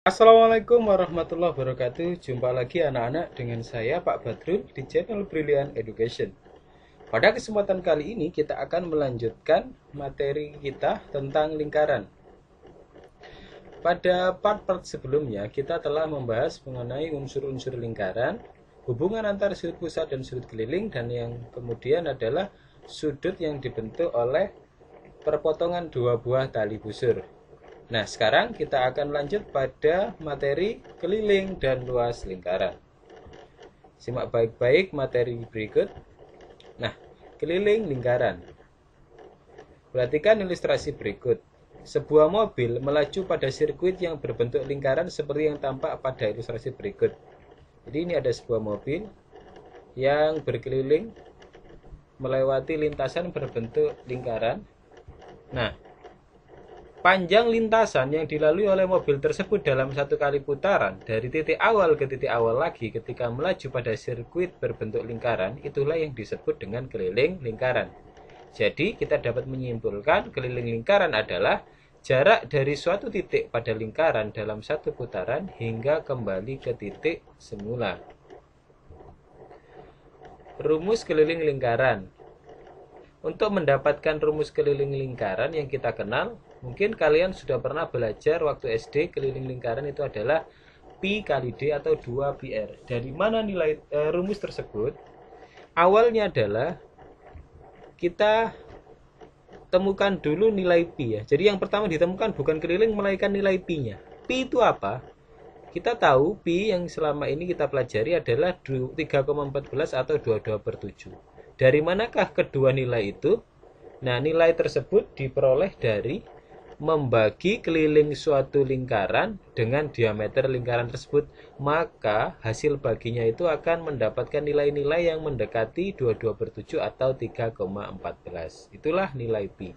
Assalamualaikum warahmatullahi wabarakatuh. Jumpa lagi anak-anak dengan saya Pak Badrul di channel Brilliant Education. Pada kesempatan kali ini kita akan melanjutkan materi kita tentang lingkaran. Pada part-part sebelumnya kita telah membahas mengenai unsur-unsur lingkaran, hubungan antara sudut pusat dan sudut keliling, dan yang kemudian adalah sudut yang dibentuk oleh perpotongan dua buah tali busur. Nah, sekarang kita akan lanjut pada materi keliling dan luas lingkaran. Simak baik-baik materi berikut. Nah, keliling lingkaran. Perhatikan ilustrasi berikut. Sebuah mobil melaju pada sirkuit yang berbentuk lingkaran seperti yang tampak pada ilustrasi berikut. Jadi ini ada sebuah mobil yang berkeliling melewati lintasan berbentuk lingkaran. Nah, panjang lintasan yang dilalui oleh mobil tersebut dalam satu kali putaran dari titik awal ke titik awal lagi ketika melaju pada sirkuit berbentuk lingkaran, itulah yang disebut dengan keliling lingkaran. Jadi kita dapat menyimpulkan keliling lingkaran adalah jarak dari suatu titik pada lingkaran dalam satu putaran hingga kembali ke titik semula. Rumus keliling lingkaran. Untuk mendapatkan rumus keliling lingkaran yang kita kenal, mungkin kalian sudah pernah belajar waktu SD. Keliling lingkaran itu adalah Pi kali D atau 2πr. Dari mana nilai rumus tersebut? Awalnya adalah kita temukan dulu nilai Pi ya. Jadi yang pertama ditemukan bukan keliling melainkan nilai Pi-nya. Pi itu apa? Kita tahu Pi yang selama ini kita pelajari adalah 3,14 atau 22/7. Dari manakah kedua nilai itu? Nah, nilai tersebut diperoleh dari membagi keliling suatu lingkaran dengan diameter lingkaran tersebut. Maka hasil baginya itu akan mendapatkan nilai-nilai yang mendekati 22/7 atau 3,14. Itulah nilai Pi.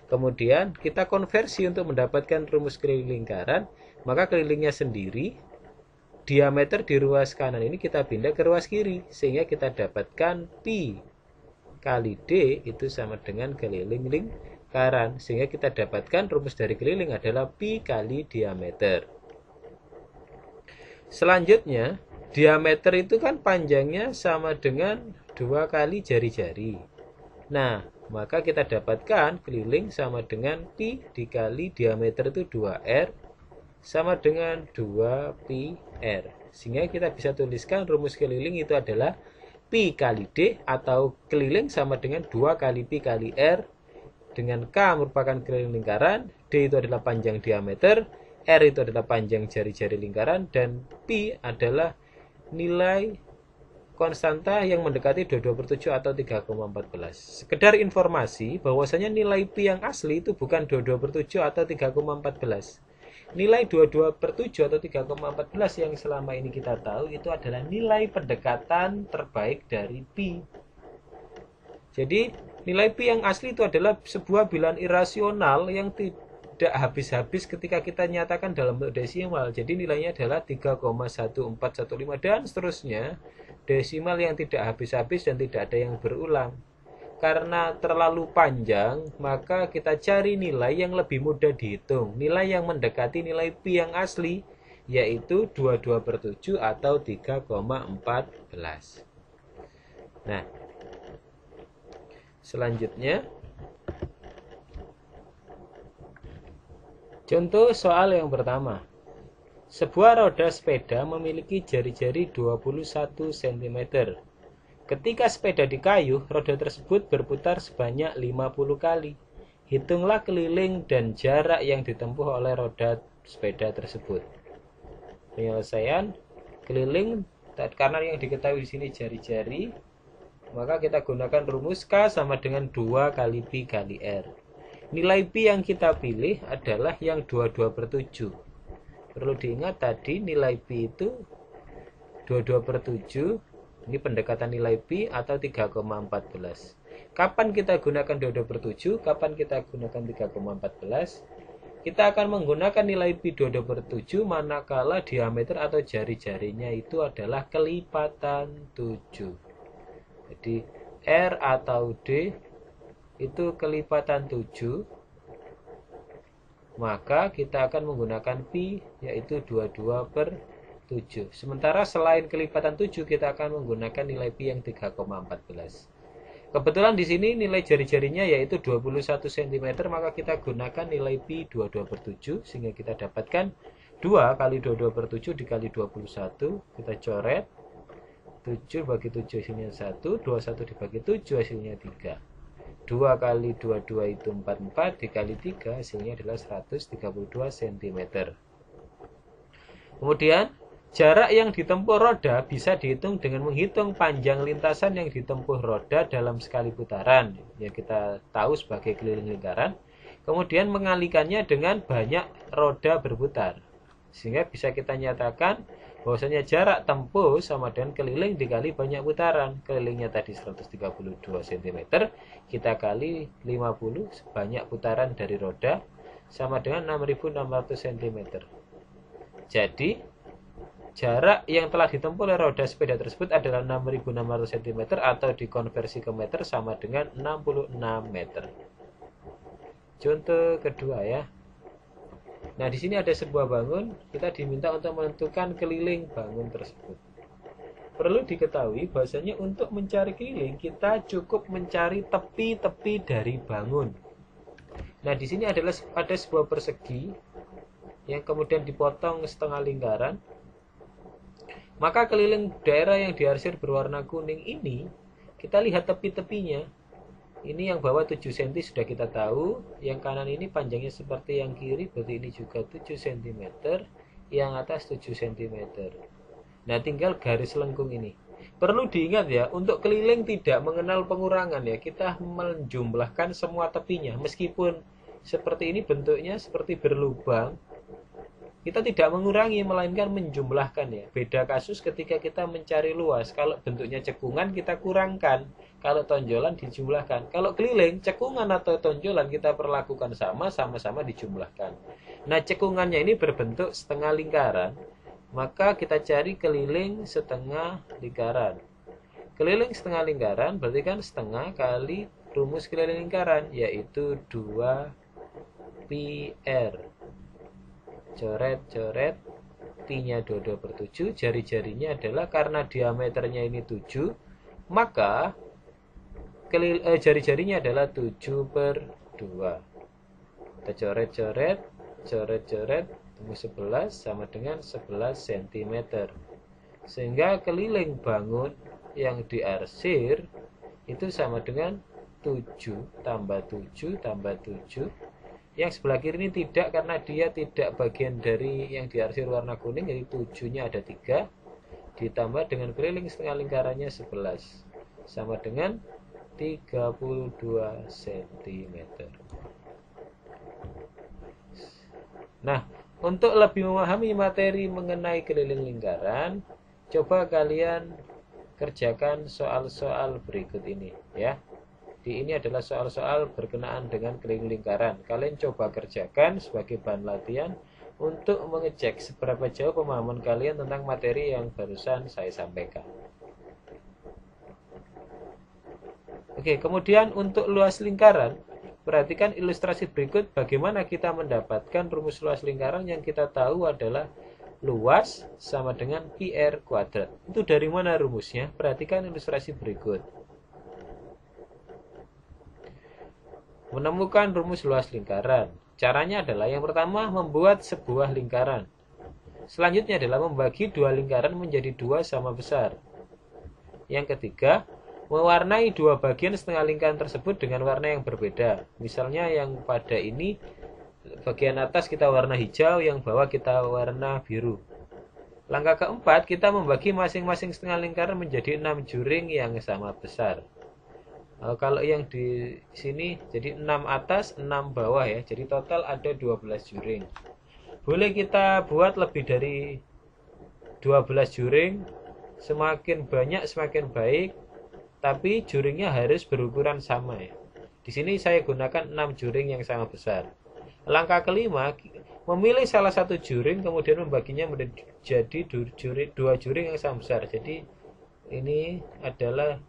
Kemudian kita konversi untuk mendapatkan rumus keliling lingkaran. Maka kelilingnya sendiri, diameter di ruas kanan ini kita pindah ke ruas kiri, sehingga kita dapatkan Pi kali D itu sama dengan keliling lingkaran. Sehingga kita dapatkan rumus dari keliling adalah Pi kali diameter. Selanjutnya, diameter itu kan panjangnya sama dengan 2 kali jari-jari. Nah, maka kita dapatkan keliling sama dengan Pi dikali diameter itu 2R sama dengan 2πr. Sehingga kita bisa tuliskan rumus keliling itu adalah Pi kali D atau keliling sama dengan 2 kali Pi kali R, dengan K merupakan keliling lingkaran, D itu adalah panjang diameter, R itu adalah panjang jari-jari lingkaran, dan Pi adalah nilai konstanta yang mendekati 22/7 atau 3,14. Sekedar informasi bahwasanya nilai Pi yang asli itu bukan 22/7 atau 3,14. Nilai 22/7 atau 3,14 yang selama ini kita tahu itu adalah nilai pendekatan terbaik dari Pi. Jadi nilai Pi yang asli itu adalah sebuah bilangan irasional yang tidak habis-habis ketika kita nyatakan dalam bentuk desimal. Jadi nilainya adalah 3,1415 dan seterusnya. Desimal yang tidak habis-habis dan tidak ada yang berulang. Karena terlalu panjang, maka kita cari nilai yang lebih mudah dihitung. Nilai yang mendekati nilai Pi yang asli, yaitu 22/7 atau 3,14. Nah, selanjutnya, contoh soal yang pertama. Sebuah roda sepeda memiliki jari-jari 21 cm. Ketika sepeda dikayuh, roda tersebut berputar sebanyak 50 kali. Hitunglah keliling dan jarak yang ditempuh oleh roda sepeda tersebut. Penyelesaian keliling, karena yang diketahui di sini jari-jari, maka kita gunakan rumus K sama dengan 2 kali Pi kali R. Nilai Pi yang kita pilih adalah yang 22/7. Perlu diingat tadi nilai Pi itu 22/7. Ini pendekatan nilai Pi atau 3,14. Kapan kita gunakan 22/7? Kapan kita gunakan 3,14? Kita akan menggunakan nilai Pi 22/7 manakala diameter atau jari-jarinya itu adalah kelipatan 7. Jadi R atau D itu kelipatan 7 maka kita akan menggunakan pi, yaitu 22/7. Sementara selain kelipatan 7, kita akan menggunakan nilai pi yang 3,14. Kebetulan di sini nilai jari-jarinya yaitu 21 cm, maka kita gunakan nilai pi 22/7 sehingga kita dapatkan 2 kali 22/7 dikali 21. Kita coret 7 bagi 7 hasilnya 1, 21 dibagi 7 hasilnya 3. 2 kali 22 itu 44, dikali 3 hasilnya adalah 132 cm. Kemudian jarak yang ditempuh roda bisa dihitung dengan menghitung panjang lintasan yang ditempuh roda dalam sekali putaran, yang kita tahu sebagai keliling lingkaran, kemudian mengalikannya dengan banyak roda berputar. Sehingga bisa kita nyatakan bahwasanya jarak tempuh sama dengan keliling dikali banyak putaran. Kelilingnya tadi 132 cm, kita kali 50 sebanyak putaran dari roda, sama dengan 6.600 cm. Jadi jarak yang telah ditempuh oleh roda sepeda tersebut adalah 6.600 cm atau dikonversi ke meter sama dengan 66 meter. Contoh kedua ya. Nah, di sini ada sebuah bangun, kita diminta untuk menentukan keliling bangun tersebut. Perlu diketahui bahwasanya untuk mencari keliling kita cukup mencari tepi-tepi dari bangun. Nah, di sini ada sebuah persegi yang kemudian dipotong setengah lingkaran. Maka keliling daerah yang diarsir berwarna kuning ini, kita lihat tepi-tepinya. Ini yang bawah 7 cm sudah kita tahu. Yang kanan ini panjangnya seperti yang kiri, berarti ini juga 7 cm. Yang atas 7 cm. Nah, tinggal garis lengkung ini. Perlu diingat ya, untuk keliling tidak mengenal pengurangan ya. Kita menjumlahkan semua tepinya. Meskipun seperti ini bentuknya seperti berlubang, kita tidak mengurangi, melainkan menjumlahkan ya. Beda kasus ketika kita mencari luas. Kalau bentuknya cekungan, kita kurangkan. Kalau tonjolan, dijumlahkan. Kalau keliling, cekungan atau tonjolan kita perlakukan sama-sama dijumlahkan. Nah, cekungannya ini berbentuk setengah lingkaran. Maka kita cari keliling setengah lingkaran. Keliling setengah lingkaran berarti kan setengah kali rumus keliling lingkaran, yaitu 2πr. Coret-coret, T-nya 22/7, jari-jarinya adalah karena diameternya ini 7, maka jari-jarinya adalah 7/2. Kita coret-coret, coret-coret, temu 11 sama dengan 11 cm. Sehingga keliling bangun yang diarsir itu sama dengan 7 tambah 7 tambah 7. Yang sebelah kiri ini tidak, karena dia tidak bagian dari yang diarsir warna kuning, jadi 7-nya ada 3. Ditambah dengan keliling setengah lingkarannya 11. Sama dengan 32 cm. Nah, untuk lebih memahami materi mengenai keliling lingkaran, coba kalian kerjakan soal-soal berikut ini ya. Ini adalah soal-soal berkenaan dengan keliling lingkaran. Kalian coba kerjakan sebagai bahan latihan untuk mengecek seberapa jauh pemahaman kalian tentang materi yang barusan saya sampaikan. Oke, kemudian untuk luas lingkaran, perhatikan ilustrasi berikut bagaimana kita mendapatkan rumus luas lingkaran yang kita tahu adalah luas sama dengan πr kuadrat. Itu dari mana rumusnya? Perhatikan ilustrasi berikut. Menemukan rumus luas lingkaran. Caranya adalah yang pertama membuat sebuah lingkaran. Selanjutnya adalah membagi dua lingkaran menjadi dua sama besar. Yang ketiga, mewarnai dua bagian setengah lingkaran tersebut dengan warna yang berbeda. Misalnya yang pada ini bagian atas kita warna hijau, yang bawah kita warna biru. Langkah keempat, kita membagi masing-masing setengah lingkaran menjadi 6 juring yang sama besar. Kalau yang di sini jadi 6 atas, 6 bawah ya. Jadi total ada 12 juring. Boleh kita buat lebih dari 12 juring. Semakin banyak semakin baik. Tapi juringnya harus berukuran sama ya. Di sini saya gunakan 6 juring yang sama besar. Langkah kelima, memilih salah satu juring kemudian membaginya menjadi 2 juring yang sama besar. Jadi ini adalah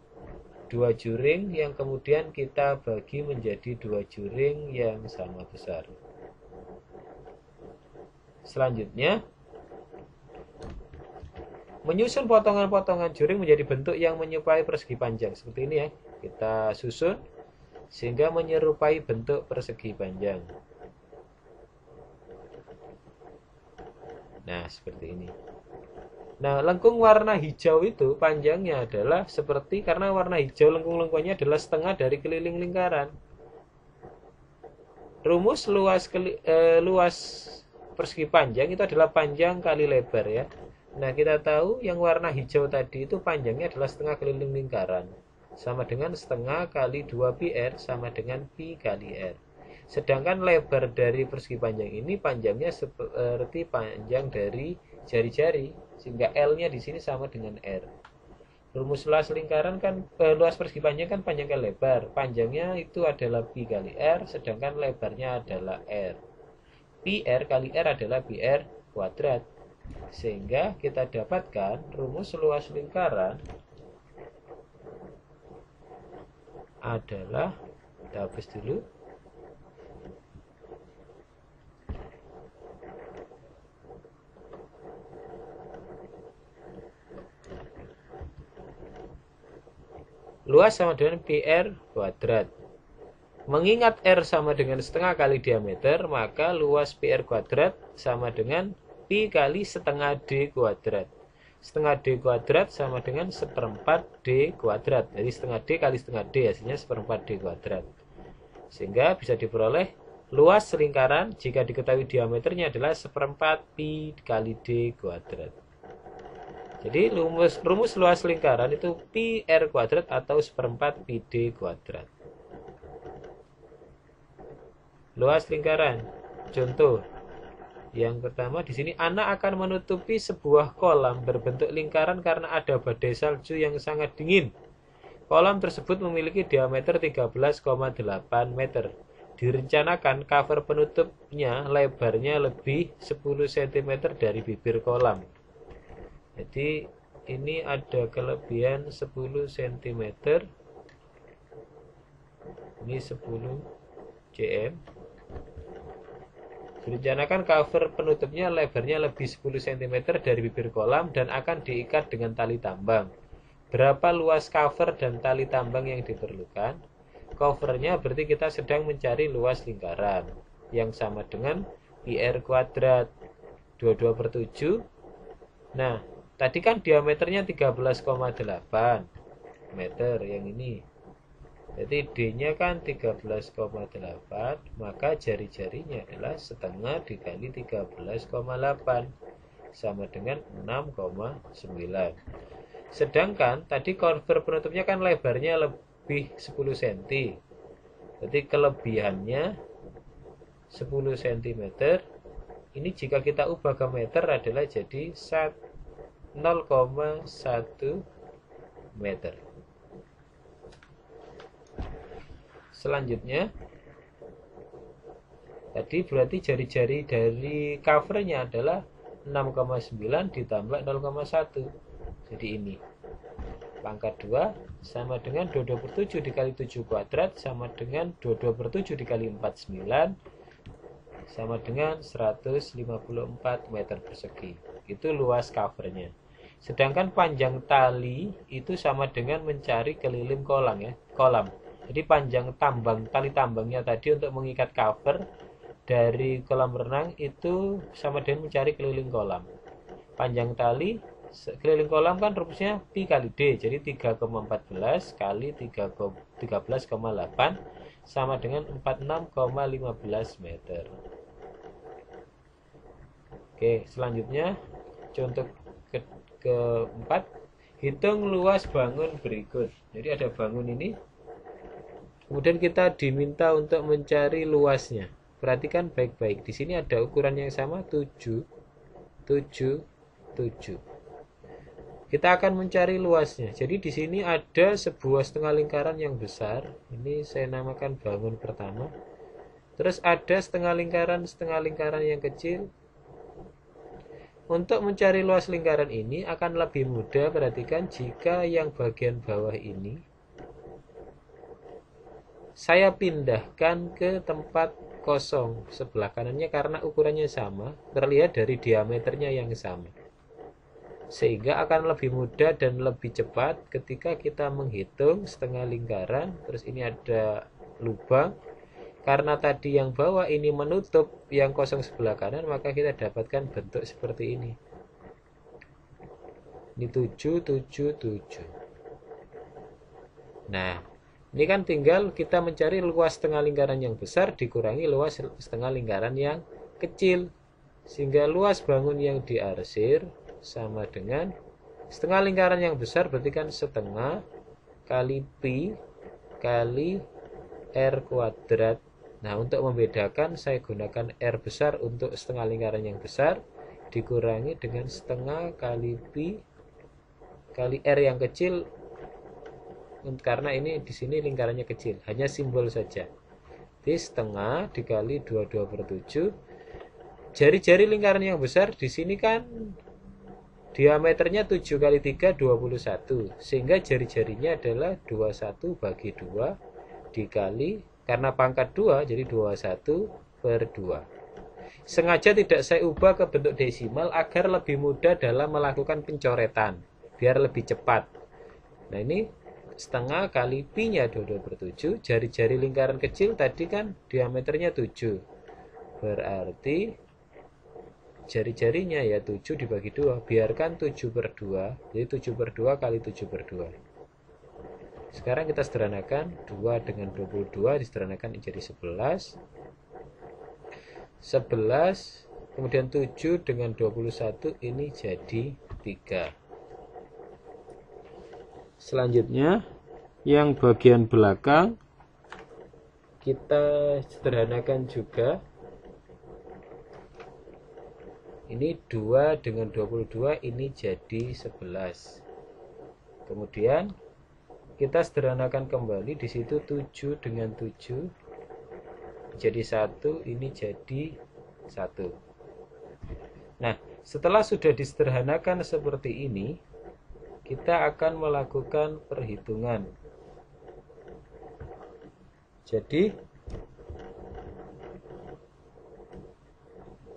2 juring yang kemudian kita bagi menjadi 2 juring yang sama besar. Selanjutnya, menyusun potongan-potongan juring menjadi bentuk yang menyerupai persegi panjang. Seperti ini ya. Kita susun sehingga menyerupai bentuk persegi panjang. Nah, seperti ini. Nah, lengkung warna hijau itu panjangnya adalah seperti, karena warna hijau lengkung-lengkungnya adalah setengah dari keliling lingkaran. Rumus luas persegi panjang itu adalah panjang kali lebar ya. Nah, kita tahu yang warna hijau tadi itu panjangnya adalah setengah keliling lingkaran. Sama dengan setengah kali 2 pi R sama dengan pi kali R. Sedangkan lebar dari persegi panjang ini panjangnya seperti panjang dari jari-jari. Sehingga L-nya di sini sama dengan R. Rumus luas lingkaran kan, luas persegi panjang kan panjang kali lebar. Panjangnya itu adalah pi kali R, sedangkan lebarnya adalah R. Pi R kali R adalah pi R kuadrat. Sehingga kita dapatkan rumus luas lingkaran adalah, kita hapus dulu, luas sama dengan pi R kuadrat. Mengingat R sama dengan setengah kali diameter, maka luas pi R kuadrat sama dengan pi kali setengah D kuadrat. Setengah D kuadrat sama dengan seperempat D kuadrat. Jadi setengah D kali setengah D hasilnya seperempat D kuadrat. Sehingga bisa diperoleh luas lingkaran jika diketahui diameternya adalah seperempat pi kali D kuadrat. Jadi rumus luas lingkaran itu pi R kuadrat atau seperempat pi D kuadrat. Luas lingkaran. Contoh. Yang pertama di sini, anak akan menutupi sebuah kolam berbentuk lingkaran karena ada badai salju yang sangat dingin. Kolam tersebut memiliki diameter 13,8 meter. Direncanakan cover penutupnya lebarnya lebih 10 cm dari bibir kolam. Jadi ini ada kelebihan 10 cm. Ini 10 cm. Direncanakan cover penutupnya lebarnya lebih 10 cm dari bibir kolam dan akan diikat dengan tali tambang. Berapa luas cover dan tali tambang yang diperlukan? Covernya berarti kita sedang mencari luas lingkaran yang sama dengan pi R kuadrat 22/7. Nah, tadi kan diameternya 13,8 meter yang ini. Jadi D-nya kan 13,8, maka jari-jarinya adalah setengah dikali 13,8 sama dengan 6,9. Sedangkan tadi cover penutupnya kan lebarnya lebih 10 cm. Jadi kelebihannya 10 cm. Ini jika kita ubah ke meter adalah jadi 0,1 meter. Selanjutnya, tadi berarti jari-jari dari covernya adalah 6,9 ditambah 0,1. Jadi ini. Pangkat 2 sama dengan 22/7 dikali 7 kuadrat sama dengan 22/7 dikali 49 sama dengan 154 meter persegi. Itu luas covernya. Sedangkan panjang tali itu sama dengan mencari keliling kolam ya, kolam. Jadi panjang tali tambangnya tadi untuk mengikat cover dari kolam renang itu sama dengan mencari keliling kolam. Panjang tali keliling kolam kan rumusnya pi kali D. Jadi 3,14 kali 13,8 sama dengan 46,15 meter. Oke, selanjutnya contoh keempat, hitung luas bangun berikut. Jadi ada bangun ini. Kemudian kita diminta untuk mencari luasnya. Perhatikan baik-baik. Di sini ada ukuran yang sama 7, 7, 7. Kita akan mencari luasnya. Jadi di sini ada sebuah setengah lingkaran yang besar. Ini saya namakan bangun pertama. Terus ada setengah lingkaran yang kecil. Untuk mencari luas lingkaran ini akan lebih mudah, perhatikan, jika yang bagian bawah ini saya pindahkan ke tempat kosong sebelah kanannya karena ukurannya sama, terlihat dari diameternya yang sama. Sehingga akan lebih mudah dan lebih cepat ketika kita menghitung setengah lingkaran. Terus ini ada lubang. Karena tadi yang bawah ini menutup yang kosong sebelah kanan, maka kita dapatkan bentuk seperti ini. Ini 7, 7, 7. Nah, ini kan tinggal kita mencari luas setengah lingkaran yang besar dikurangi luas setengah lingkaran yang kecil. Sehingga luas bangun yang diarsir sama dengan setengah lingkaran yang besar, berarti kan setengah kali pi kali r kuadrat. Nah, untuk membedakan saya gunakan r besar untuk setengah lingkaran yang besar dikurangi dengan setengah kali pi kali r yang kecil, karena ini di sini lingkarannya kecil, hanya simbol saja. Jadi setengah dikali 22/7. Jari-jari lingkaran yang besar di sini kan diameternya 7 kali 3 21, sehingga jari-jarinya adalah 21/2 dikali, karena pangkat 2 jadi 21/2. Sengaja tidak saya ubah ke bentuk desimal agar lebih mudah dalam melakukan pencoretan, biar lebih cepat. Nah, ini setengah kali pi nya 22/7. Jari-jari lingkaran kecil tadi kan diameternya 7, berarti jari-jarinya ya 7 dibagi 2, biarkan 7/2, jadi 7/2 kali 7/2. Sekarang kita sederhanakan, 2 dengan 22 disederhanakan jadi 11. 11, kemudian 7 dengan 21 ini jadi 3. Selanjutnya, yang bagian belakang kita sederhanakan juga. Ini 2 dengan 22 ini jadi 11. Kemudian kita sederhanakan kembali, di situ 7 dengan 7 jadi 1, ini jadi 1. Nah, setelah sudah disederhanakan seperti ini, kita akan melakukan perhitungan. Jadi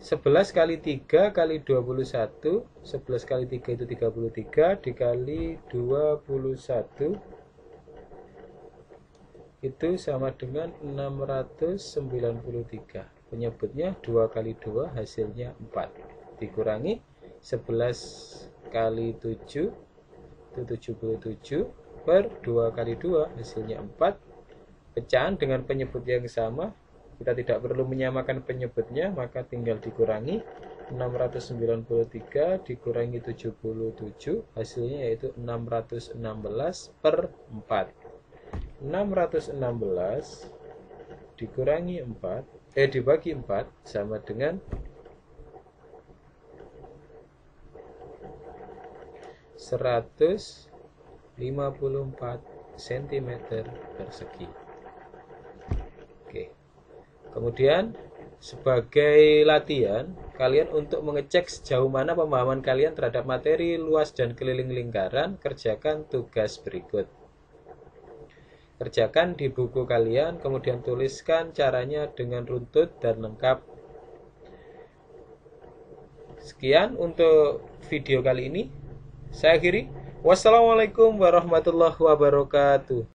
11 kali 3 kali 21, 11 kali 3 itu 33, dikali 21 itu sama dengan 693. Penyebutnya 2 kali 2 hasilnya 4. Dikurangi 11 kali 7 itu 77 per 2 kali 2 hasilnya 4. Pecahan dengan penyebut yang sama, kita tidak perlu menyamakan penyebutnya, maka tinggal dikurangi 693 dikurangi 77, hasilnya yaitu 616 per 4. 616 dikurangi 4, dibagi 4 sama dengan 154 cm persegi. Oke. Kemudian sebagai latihan, kalian untuk mengecek sejauh mana pemahaman kalian terhadap materi luas dan keliling lingkaran, kerjakan tugas berikut. Kerjakan di buku kalian, kemudian tuliskan caranya dengan runtut dan lengkap. Sekian untuk video kali ini. Saya akhiri. Wassalamualaikum warahmatullahi wabarakatuh.